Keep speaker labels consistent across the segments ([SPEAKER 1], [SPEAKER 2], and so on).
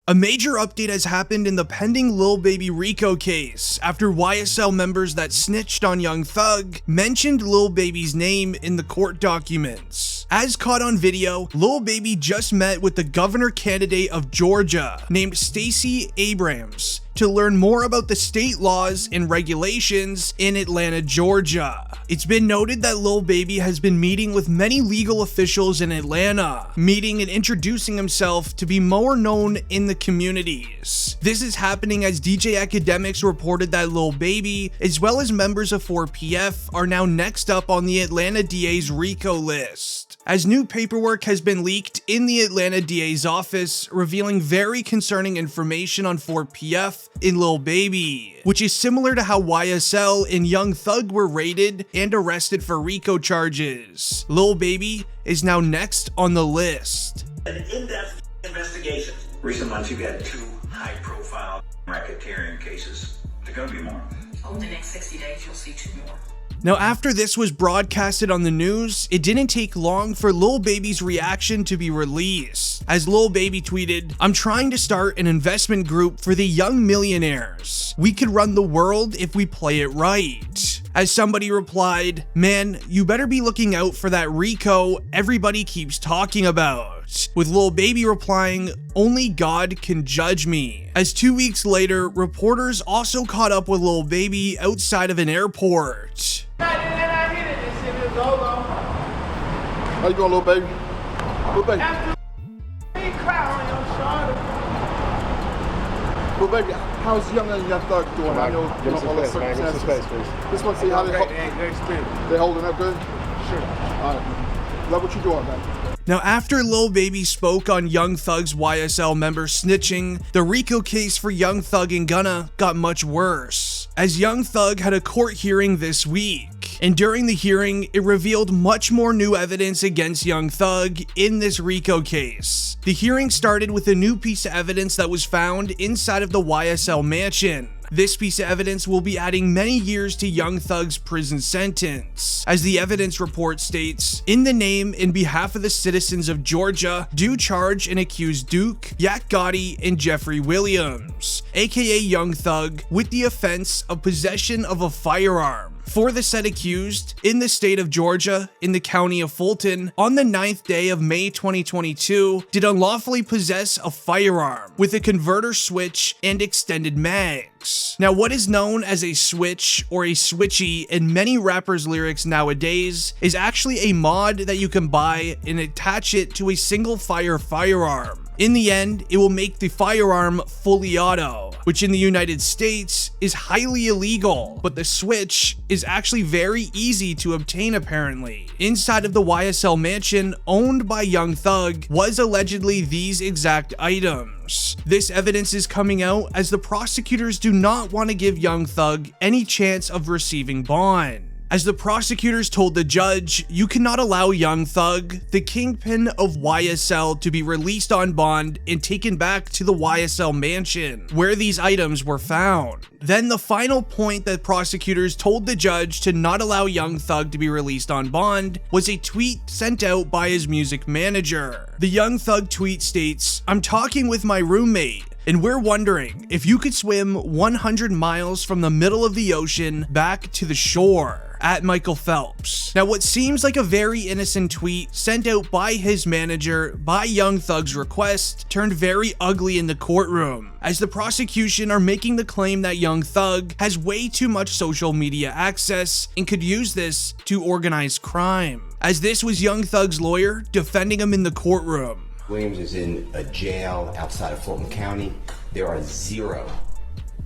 [SPEAKER 1] A major update has happened in the pending Lil Baby Rico case after YSL members that snitched on Young Thug mentioned Lil Baby's name in the court documents. As caught on video, Lil Baby just met with the governor candidate of Georgia named Stacey Abrams to learn more about the state laws and regulations in Atlanta, Georgia. It's been noted that Lil Baby has been meeting with many legal officials in Atlanta, meeting and introducing himself to be more known in the communities. This is happening as DJ Academics reported that Lil Baby, as well as members of 4PF, are now next up on the Atlanta DA's Rico list, as new paperwork has been leaked in the Atlanta DA's office revealing very concerning information on 4PF in Lil Baby, which is similar to how YSL and Young Thug were raided and arrested for Rico charges. Lil Baby is now next on the list.
[SPEAKER 2] An in-depth investigation. Recent months you've had 2 high-profile racketeering cases. There are going to be more.
[SPEAKER 3] Over the next 60 days, you'll see 2 more.
[SPEAKER 1] Now, after this was broadcasted on the news, it didn't take long for Lil Baby's reaction to be released, as Lil Baby tweeted, "I'm trying to start an investment group for the young millionaires. We could run the world if we play it right." As somebody replied, "Man, you better be looking out for that Rico everybody keeps talking about," with Lil Baby replying, "Only God can judge me." As 2 weeks later, reporters also caught up with Lil Baby outside of an airport.
[SPEAKER 4] How you doing, Lil Baby? Lil Baby. Lil Baby, how's Young Thug doing? I know all the circumstances. Just want to see how they holding up good? Sure. All right. Love what you doing, man.
[SPEAKER 1] Now, after Lil Baby spoke on Young Thug's YSL member Snitching, the Rico case for Young Thug and Gunna got much worse, as Young Thug had a court hearing this week, and during the hearing, it revealed much more new evidence against Young Thug in this Rico case. The hearing started with a new piece of evidence that was found inside of the YSL mansion. This piece of evidence will be adding many years to Young Thug's prison sentence. As the evidence report states, in the name and behalf of the citizens of Georgia, do charge and accuse Duke, Yak Gotti, and Jeffrey Williams, aka Young Thug, with the offense of possession of a firearm for the said accused in the state of Georgia, in the county of Fulton, on the 9th day of May 2022, did unlawfully possess a firearm with a converter switch and extended mags. Now, what is known as a switch or a switchy in many rappers' lyrics nowadays is actually a mod that you can buy and attach it to a single fire firearm. In the end, it will make the firearm fully auto, which in the United States is highly illegal, but the switch is actually very easy to obtain apparently. Inside of the YSL mansion owned by Young Thug was allegedly these exact items. This evidence is coming out as the prosecutors do not want to give Young Thug any chance of receiving bond. As the prosecutors told the judge, you cannot allow Young Thug, the kingpin of YSL, to be released on bond and taken back to the YSL mansion, where these items were found. Then the final point that prosecutors told the judge to not allow Young Thug to be released on bond was a tweet sent out by his music manager. The Young Thug tweet states, "I'm talking with my roommate, and we're wondering if you could swim 100 miles from the middle of the ocean back to the shore. At Michael Phelps." Now, what seems like a very innocent tweet sent out by his manager by Young Thug's request turned very ugly in the courtroom, as the prosecution are making the claim that Young Thug has way too much social media access and could use this to organize crime, as this was Young Thug's lawyer defending him in the courtroom.
[SPEAKER 5] Williams is in a jail outside of Fulton County. There are 0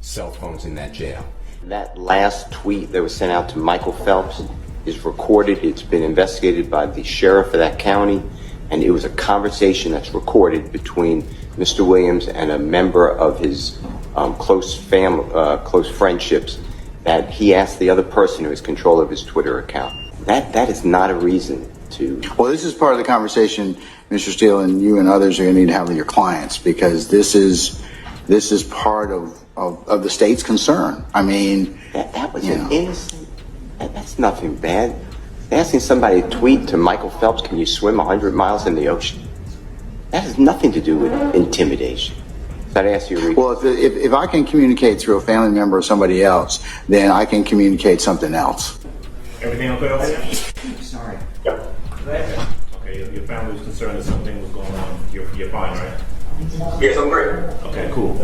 [SPEAKER 5] cell phones in that jail. That last tweet that was sent out to Michael Phelps is recorded. It's been investigated by the sheriff of that county, and it was a conversation that's recorded between Mr. Williams and a member of his close friendships, that he asked the other person who has control of his Twitter account. That is not a reason to...
[SPEAKER 6] Well, this is part of the conversation, Mr. Steele, and you and others are going to need to have with your clients, because this is part of the state's concern. I mean,
[SPEAKER 5] that was an innocent. That's nothing bad. Asking somebody to tweet to Michael Phelps, "Can you swim 100 miles in the ocean?" That has nothing to do with intimidation. I'd ask you, Rico.
[SPEAKER 6] Well, if I can communicate through a family member or somebody else, then I can communicate something else.
[SPEAKER 7] Everything okay over there?
[SPEAKER 5] Sorry.
[SPEAKER 7] Yep. Okay, your family was concerned that something was going on. You're fine, right?
[SPEAKER 2] Yes, I'm great.
[SPEAKER 7] Okay, cool.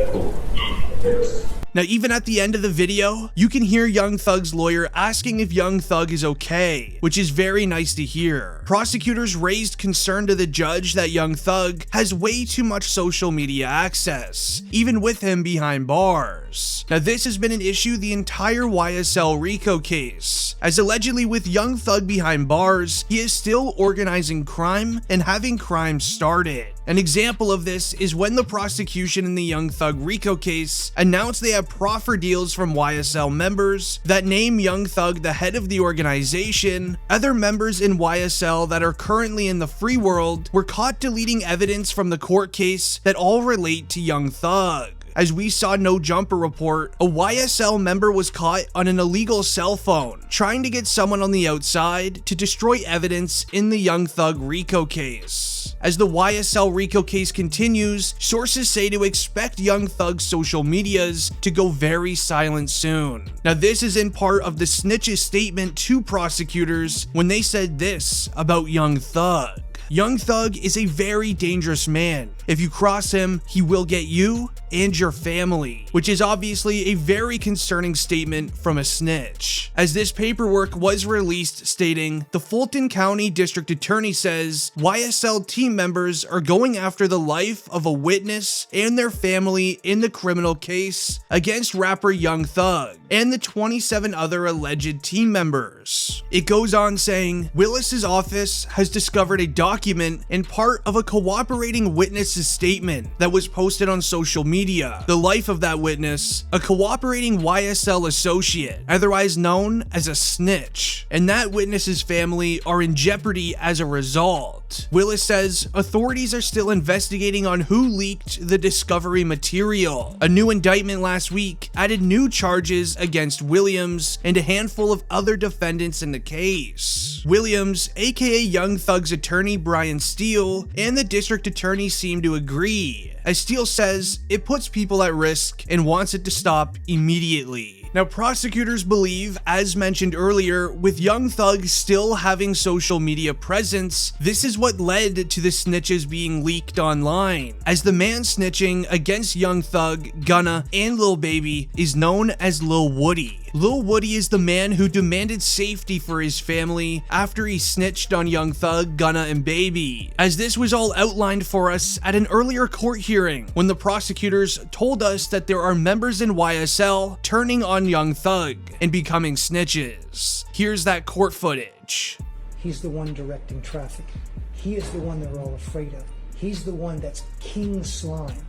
[SPEAKER 1] Now, even at the end of the video, you can hear Young Thug's lawyer asking if Young Thug is okay, which is very nice to hear. Prosecutors raised concern to the judge that Young Thug has way too much social media access, even with him behind bars. Now, this has been an issue the entire YSL Rico case, as allegedly with Young Thug behind bars, he is still organizing crime and having crime started. An example of this is when the prosecution in the Young Thug Rico case announced they have proffer deals from YSL members that name Young Thug the head of the organization. Other members in YSL that are currently in the free world were caught deleting evidence from the court case that all relate to Young Thug. As we saw No Jumper report, a YSL member was caught on an illegal cell phone, trying to get someone on the outside to destroy evidence in the Young Thug Rico case. As the YSL Rico case continues, sources say to expect Young Thug's social medias to go very silent soon. Now, this is in part of the Snitch's statement to prosecutors when they said this about Young Thug. Young Thug is a very dangerous man. If you cross him, he will get you and your family, which is obviously a very concerning statement from a snitch. As this paperwork was released stating, the Fulton County District Attorney says YSL team members are going after the life of a witness and their family in the criminal case against rapper Young Thug and the 27 other alleged team members. It goes on saying, Willis's office has discovered a document and part of a cooperating witness's statement that was posted on social media. The life of that witness, a cooperating YSL associate, otherwise known as a snitch, and that witness's family are in jeopardy as a result. Willis says authorities are still investigating on who leaked the discovery material. A new indictment last week added new charges against Williams and a handful of other defendants in the case. Williams, aka Young Thug's attorney Brian Steele, and the district attorney seem to agree, as Steele says it puts people at risk and wants it to stop immediately. Now, prosecutors believe, as mentioned earlier, with Young Thug still having social media presence, this is what led to the snitches being leaked online, as the man snitching against Young Thug, Gunna, and Lil Baby is known as Lil Woody. Lil Woody is the man who demanded safety for his family after he snitched on Young Thug, Gunna, and Baby, as this was all outlined for us at an earlier court hearing when the prosecutors told us that there are members in YSL turning on Young Thug and becoming snitches. Here's that court footage.
[SPEAKER 8] He's the one directing traffic. He is the one they're all afraid of. He's the one that's King Slime.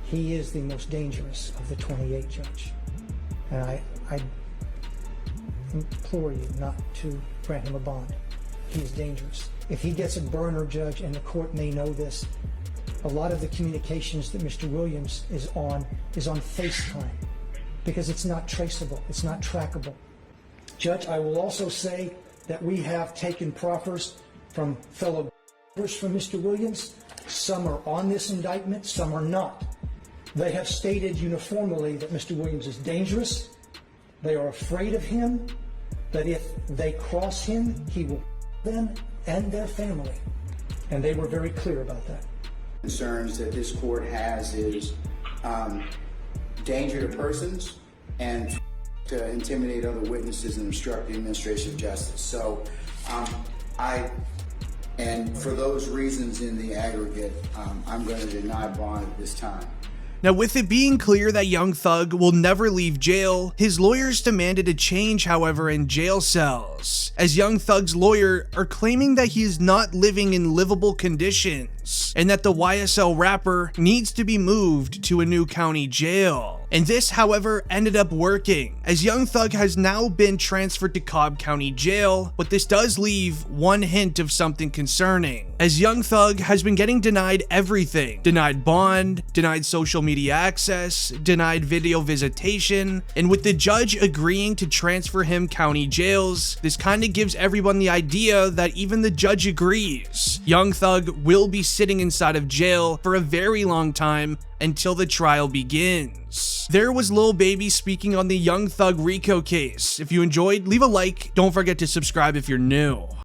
[SPEAKER 8] He is the most dangerous of the 28, Judge. And I implore you not to grant him a bond. He is dangerous. If he gets a burner, Judge, and the court may know this, a lot of the communications that Mr. Williams is on FaceTime, because it's not traceable, it's not trackable. Judge, I will also say that we have taken proffers from fellow from Mr. Williams. Some are on this indictment, some are not. They have stated uniformly that Mr. Williams is dangerous. They are afraid of him, that if they cross him, he will them and their family. And they were very clear about that.
[SPEAKER 6] Concerns that this court has is danger to persons and to intimidate other witnesses and obstruct the administration of justice. So and for those reasons in the aggregate, I'm going to deny bond at this time.
[SPEAKER 1] Now, with it being clear that Young Thug will never leave jail, his lawyers demanded a change, however, in jail cells, as Young Thug's lawyer are claiming that he is not living in livable conditions, and that the YSL rapper needs to be moved to a new county jail. And this, however, ended up working, as Young Thug has now been transferred to Cobb County Jail, but this does leave one hint of something concerning, as Young Thug has been getting denied everything. Denied bond, denied social media access, denied video visitation, and with the judge agreeing to transfer him county jails, this kind of gives everyone the idea that even the judge agrees Young Thug will be sitting inside of jail for a very long time until the trial begins. There was Lil Baby speaking on the Young Thug Rico case. If you enjoyed, leave a like. Don't forget to subscribe if you're new.